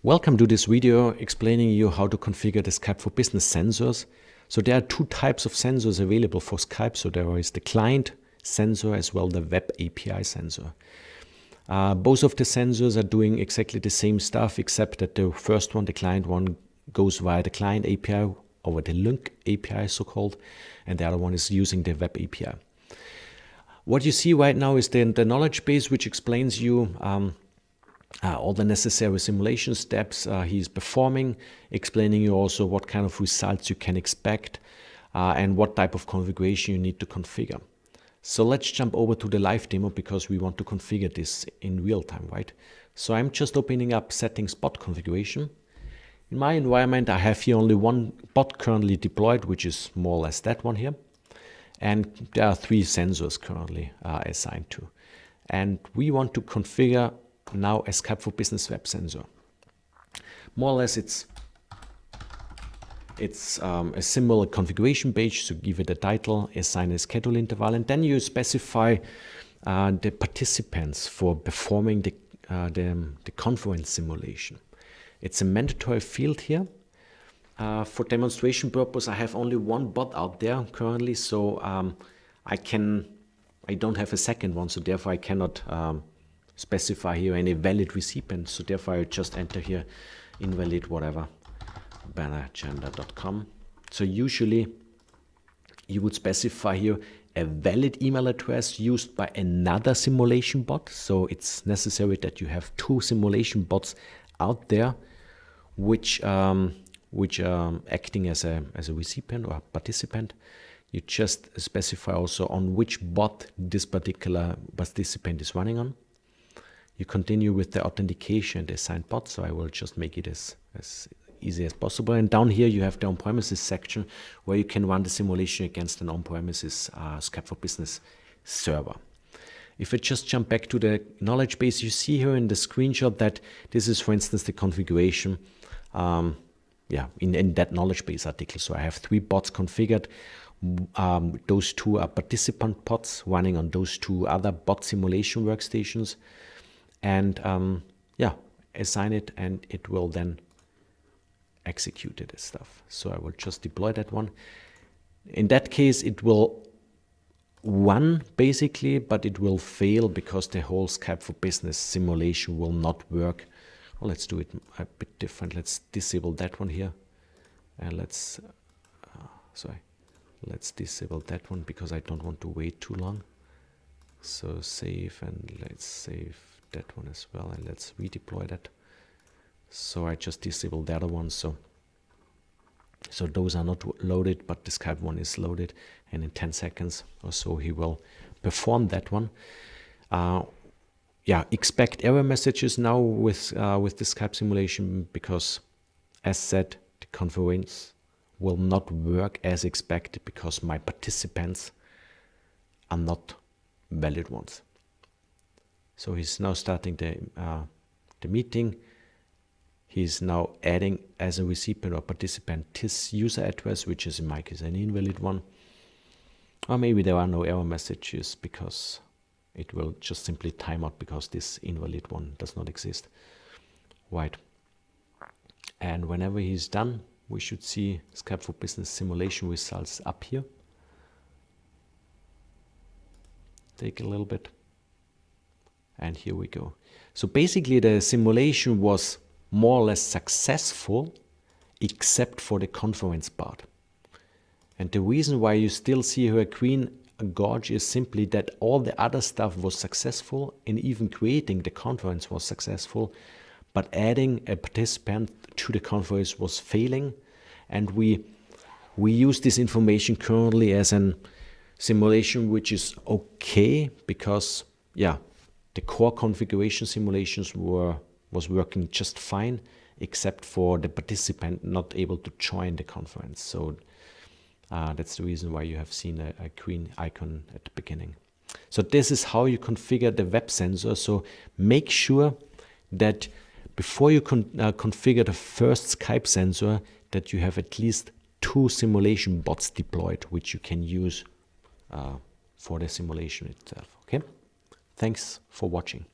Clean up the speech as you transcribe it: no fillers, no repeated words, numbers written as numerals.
Welcome to this video explaining you how to configure the Skype for Business sensors. So there are two types of sensors available for Skype. So there is the client sensor as well the web API sensor. Both of the sensors are doing exactly the same stuff, except that the first one, the client one, goes via the client API over the link API so-called, and the other one is using the web API. What you see right now is the knowledge base, which explains you all the necessary simulation steps he's performing, explaining you also what kind of results you can expect and what type of configuration you need to configure. So let's jump over to the live demo because we want to configure this in real time, right? So I'm just opening up settings bot configuration. In my environment, I have here only one bot currently deployed, which is more or less that one here. And there are 3 sensors currently assigned to. And we want to configure now a Skype for Business web sensor. More or less it's a similar configuration page, so give it a title, assign a schedule interval, and then you specify the participants for performing the conference simulation. It's a mandatory field here. For demonstration purpose, I have only one bot out there currently, so I don't have a second one, so therefore I cannot specify here any valid recipient, so therefore I just enter here invalid whatever banneragenda.com. So usually you would specify here a valid email address used by another simulation bot. So it's necessary that you have 2 simulation bots out there which are acting as a recipient or participant. You just specify also on which bot this particular participant is running on. You continue with the authentication and assigned bot, so I will just make it as easy as possible. And down here you have the on-premises section where you can run the simulation against an on-premises Skype for Business server. If I just jump back to the knowledge base, you see here in the screenshot that this is, for instance, the configuration in that knowledge base article. So I have 3 bots configured. Those 2 are participant bots running on those 2 other bot simulation workstations. And assign it, and it will then execute it as stuff. So I will just deploy that one. In that case, it will run basically, but it will fail because the whole Skype for Business simulation will not work. Well, let's do it a bit different. Let's disable that one here, and let's disable that one because I don't want to wait too long. So save, and let's save that one as well, and let's redeploy that. So I just disabled the other one, so those are not loaded, but the Skype one is loaded, and in 10 seconds or so he will perform that one. Expect error messages now with the Skype simulation because, as said, the conference will not work as expected because my participants are not valid ones. So he's now starting the meeting. He's now adding as a recipient or participant his user address, which is in my case an invalid one. Or maybe there are no error messages because it will just simply time out because this invalid one does not exist. Right. And whenever he's done, we should see Skype for Business simulation results up here. Take a little bit. And here we go. So basically the simulation was more or less successful except for the conference part. And the reason why you still see here a green gauge is simply that all the other stuff was successful, and even creating the conference was successful, but adding a participant to the conference was failing. And we use this information currently as an simulation which is okay because the core configuration simulations was working just fine, except for the participant not able to join the conference. So that's the reason why you have seen a green icon at the beginning. So this is how you configure the web sensor. So make sure that before you configure the first Skype sensor, that you have at least 2 simulation bots deployed, which you can use for the simulation itself. Okay. Thanks for watching.